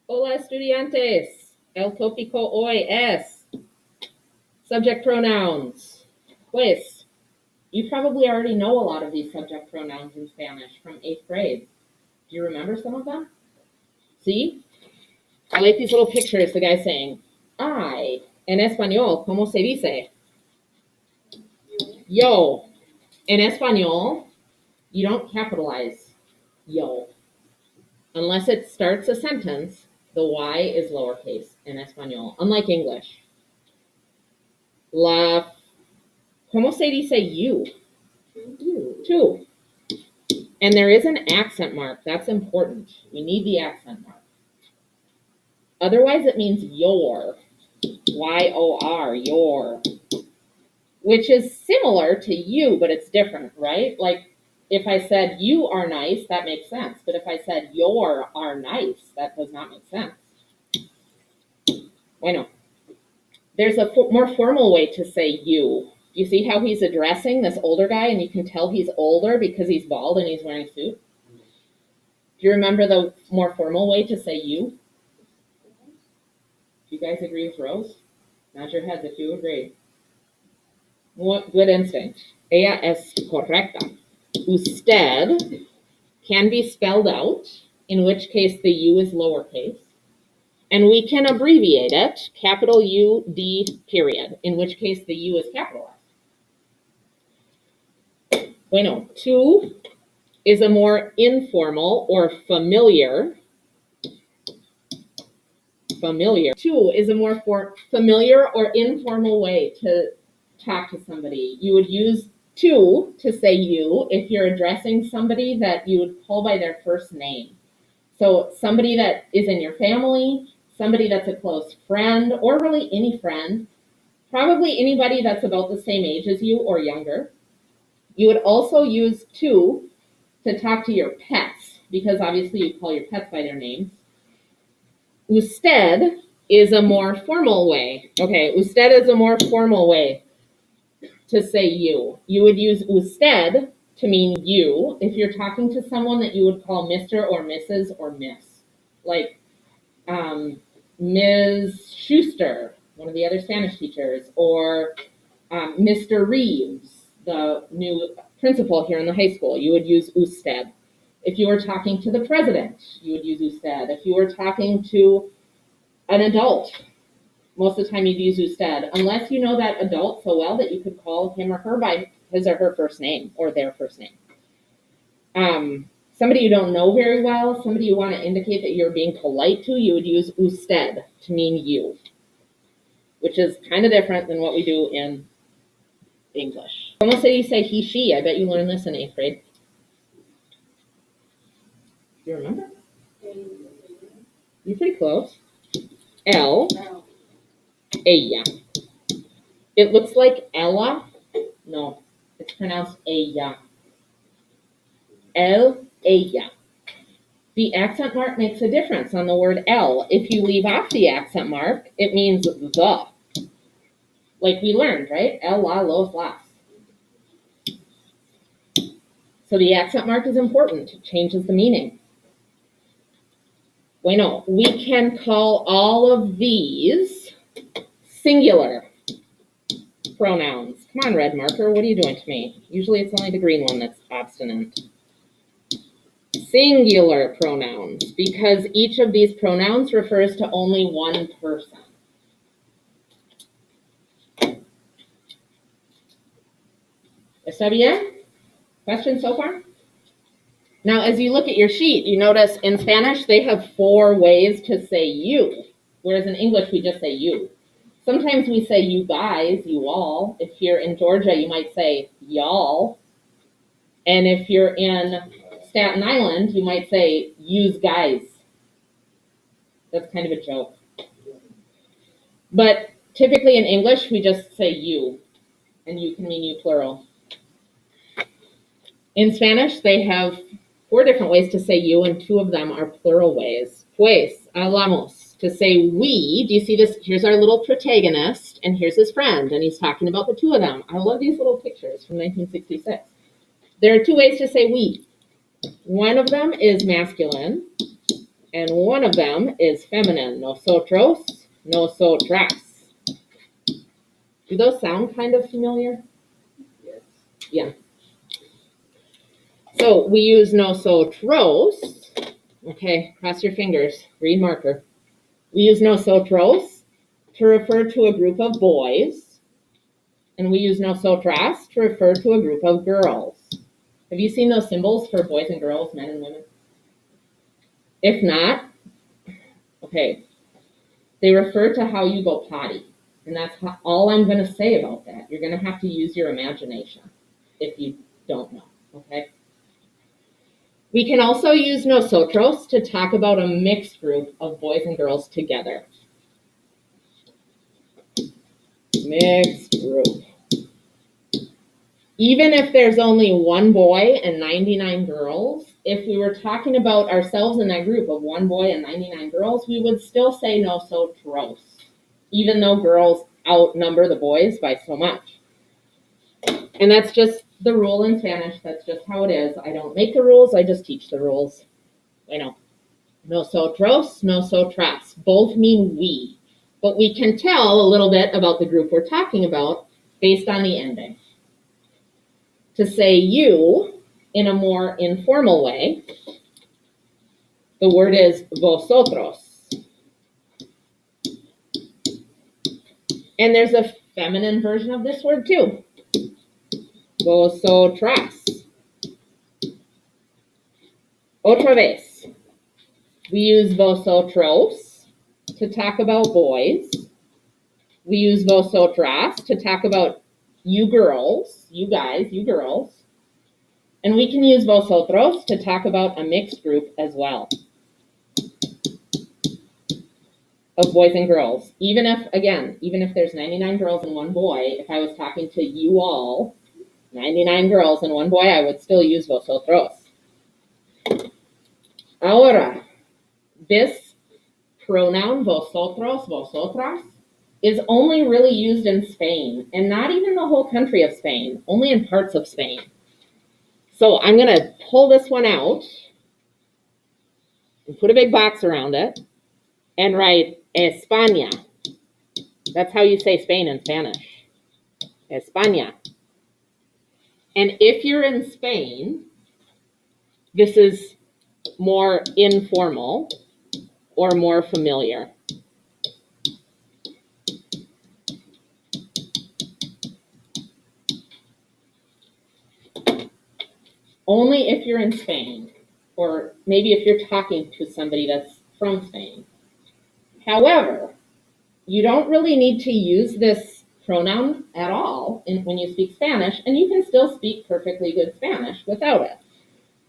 Hola, estudiantes. El tópico hoy es subject pronouns. Pues, you probably already know a lot of these subject pronouns in Spanish from 8th grade. Do you remember some of them? See? I like these little pictures. The guy saying, I. En español, ¿cómo se dice? Yo. En español, you don't capitalize yo. Unless it starts a sentence, the Y is lowercase in español, unlike English. ¿Cómo se dice you? Two. And there is an accent mark. That's important. We need the accent mark. Otherwise, it means your. Y-O-R, your. Which is similar to you, but it's different, right? Like, if I said you are nice, that makes sense. But if I said your are nice, that does not make sense. Bueno. There's a more formal way to say you. You see how he's addressing this older guy, and you can tell he's older because he's bald and he's wearing a suit? Do you remember the more formal way to say you? Do you guys agree with Rose? Nod your heads if you agree. What good instinct. Ella es correcta. Usted can be spelled out, in which case the U is lowercase. And we can abbreviate it, capital U, D, period, in which case the U is capitalized. Bueno, tú is a more informal or familiar. Tú is a more familiar or informal way to talk to somebody. You would use tú to say you if you're addressing somebody that you would call by their first name. So somebody that is in your family, somebody that's a close friend, or really any friend, probably anybody that's about the same age as you or younger. You would also use tú to talk to your pets, because obviously you call your pets by their names. Usted is a more formal way. Okay, usted is a more formal way to say you. You would use usted to mean you if you're talking to someone that you would call Mr. or Mrs. or Miss. Like Ms. Schuster, one of the other Spanish teachers, or Mr. Reeves, the new principal here in the high school. You would use usted. If you were talking to the president, you would use usted. If you were talking to an adult, most of the time you'd use usted, unless you know that adult so well that you could call him or her by his or her first name or their first name. Somebody you don't know very well, somebody you want to indicate that you're being polite to, you would use usted to mean you, which is kind of different than what we do in English. ¿Cómo se dice he, she? I bet you learned this in 8th grade. Do you remember? You're pretty close. El, ella. It looks like Ella. No, it's pronounced ella. El, ella. The accent mark makes a difference on the word el. If you leave off the accent mark, it means the. Like we learned, right? El, la, los, las. So the accent mark is important. It changes the meaning. Bueno, we can call all of these singular pronouns. Come on, red marker, what are you doing to me? Usually it's only the green one that's obstinate. Singular pronouns, because each of these pronouns refers to only one person. ¿Está bien? Questions so far? Now, as you look at your sheet, you notice in Spanish they have 4 ways to say you, whereas in English we just say you. Sometimes we say you guys, you all. If you're in Georgia, you might say y'all. And if you're in Staten Island, you might say yous guys. That's kind of a joke. But typically in English, we just say you, and you can mean you plural. In Spanish, they have 4 different ways to say you, and 2 of them are plural ways. Pues, hablamos. To say we, do you see this? Here's our little protagonist, and here's his friend, and he's talking about the 2 of them. I love these little pictures from 1966. There are 2 ways to say we. One of them is masculine, And one of them is feminine. Nosotros, nosotras. Do those sound kind of familiar? Yes. Yeah. So we use nosotros. Okay, cross your fingers. Green marker. We use nosotros to refer to a group of boys. And we use nosotras to refer to a group of girls. Have you seen those symbols for boys and girls, men and women? If not, okay, they refer to how you go potty. And that's all I'm going to say about that. You're going to have to use your imagination if you don't know, okay? We can also use nosotros to talk about a mixed group of boys and girls together. Mixed group. Even if there's only one boy and 99 girls, if we were talking about ourselves in that group of one boy and 99 girls, we would still say nosotros, even though girls outnumber the boys by so much. And that's just the rule in Spanish. That's just how it is. I don't make the rules. I just teach the rules. I know. Nosotros, nosotras. Both mean we. But we can tell a little bit about the group we're talking about based on the ending. To say you in a more informal way, the word is vosotros. And there's a feminine version of this word too. Vosotras. Otra vez. We use vosotros to talk about boys. We use vosotras to talk about you girls, you guys, you girls. And we can use vosotros to talk about a mixed group as well of boys and girls. Even if there's 99 girls and one boy, if I was talking to you all, 99 girls and one boy, I would still use vosotros. Ahora, this pronoun, vosotros, vosotras, is only really used in Spain, and not even the whole country of Spain, only in parts of Spain. So I'm going to pull this one out and put a big box around it and write España. That's how you say Spain in Spanish. España. And if you're in Spain, this is more informal or more familiar. Only if you're in Spain, or maybe if you're talking to somebody that's from Spain. However, you don't really need to use this pronoun at all when you speak Spanish, and you can still speak perfectly good Spanish without it.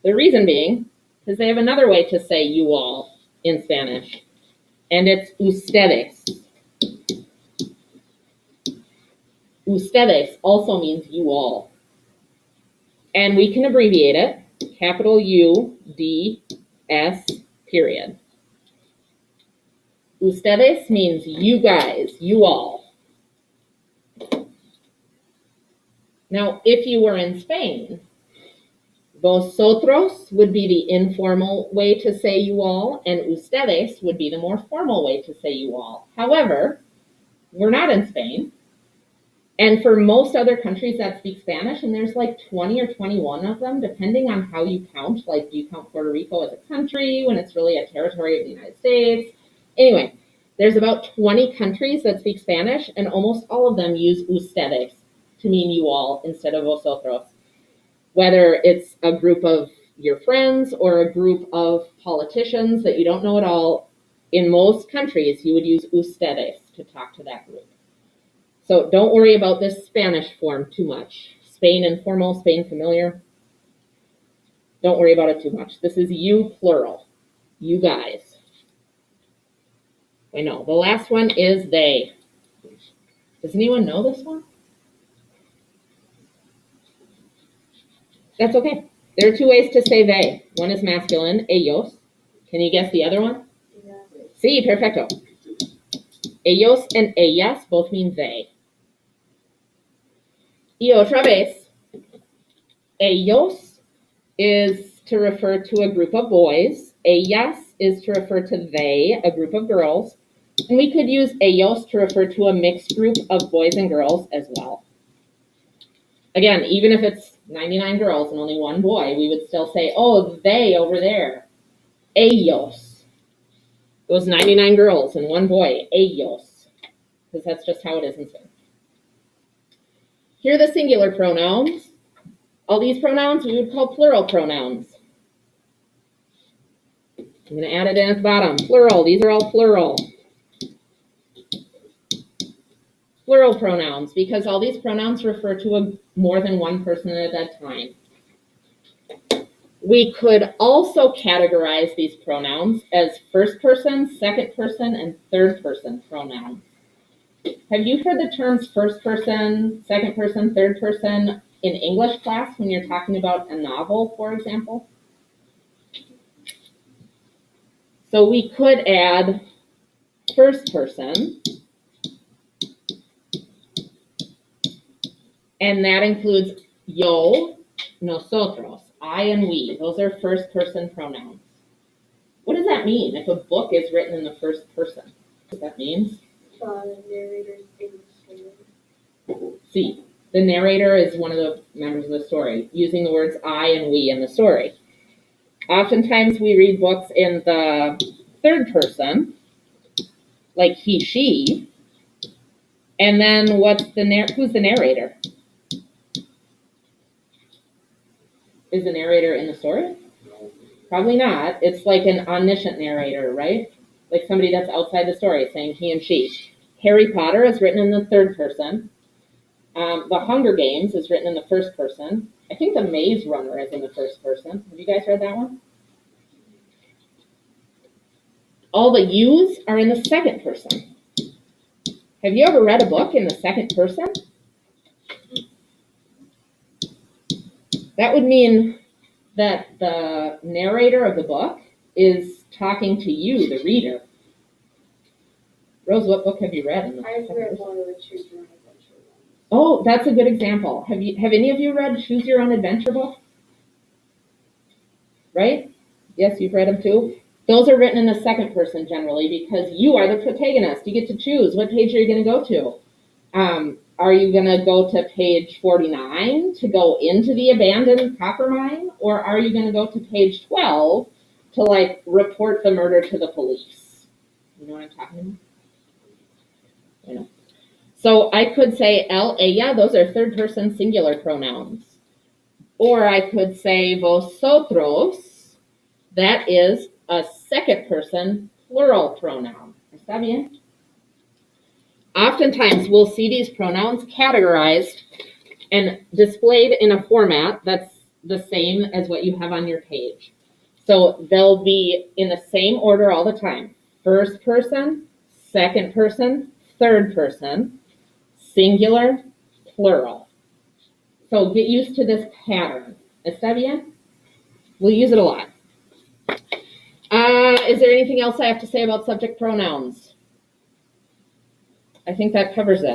The reason being, because they have another way to say you all in Spanish, and it's ustedes. Ustedes also means you all. And we can abbreviate it, capital U-D-S, period. Ustedes means you guys, you all. Now, if you were in Spain, vosotros would be the informal way to say you all, and ustedes would be the more formal way to say you all. However, we're not in Spain. And for most other countries that speak Spanish, and there's like 20 or 21 of them, depending on how you count, like do you count Puerto Rico as a country when it's really a territory of the United States? Anyway, there's about 20 countries that speak Spanish, and almost all of them use ustedes to mean you all instead of vosotros. Whether it's a group of your friends or a group of politicians that you don't know at all, in most countries you would use ustedes to talk to that group. So don't worry about this Spanish form too much. Spain informal, Spain familiar. Don't worry about it too much. This is you plural. You guys. I know. The last one is they. Does anyone know this one? That's okay. There are two ways to say they. One is masculine, ellos. Can you guess the other one? Sí, perfecto. Ellos and ellas both mean they. Y otra vez, ellos is to refer to a group of boys. ellas is to refer to they, a group of girls. And we could use ellos to refer to a mixed group of boys and girls as well. Again, even if it's 99 girls and only one boy, we would still say, oh, they over there, ellos. Those 99 girls and one boy, ellos. Because that's just how it is in Spanish. Here are the singular pronouns. All these pronouns we would call plural pronouns. I'm going to add it in at the bottom. Plural, these are all plural. Plural pronouns, because all these pronouns refer to more than one person at a time. We could also categorize these pronouns as first person, second person, and third person pronouns. Have you heard the terms first person, second person, third person in English class when you're talking about a novel, for example? So we could add first person, and that includes yo, nosotros, I and we. Those are first person pronouns. What does that mean if a book is written in the first person? What that means? Narrator in the story. See, the narrator is one of the members of the story, using the words I and we in the story. Oftentimes we read books in the third person, like he, she, and then who's the narrator? Is the narrator in the story? Probably not. It's like an omniscient narrator, right? Like somebody that's outside the story saying he and she. Harry Potter is written in the third person. The Hunger Games is written in the first person. I think The Maze Runner is in the first person. Have you guys read that one? All the yous are in the second person. Have you ever read a book in the second person? That would mean that the narrator of the book is talking to you, the reader. Rose, what book have you read? I've read one of the Choose Your Own Adventure ones. Oh, that's a good example. Have any of you read Choose Your Own Adventure book? Right? Yes, you've read them too. Those are written in the second person generally because you are the protagonist. You get to choose what page are you going to go to. Are you going to go to page 49 to go into the abandoned copper mine? Or are you going to go to page 12 to report the murder to the police? You know what I'm talking about? I know. So I could say él, ella, those are third person singular pronouns. Or I could say vosotros, that is a second person plural pronoun. ¿Está bien? Oftentimes we'll see these pronouns categorized and displayed in a format that's the same as what you have on your page. So they'll be in the same order all the time. First person, second person, third person, singular, plural. So get used to this pattern. ¿Está bien? We'll use it a lot. Is there anything else I have to say about subject pronouns? I think that covers it.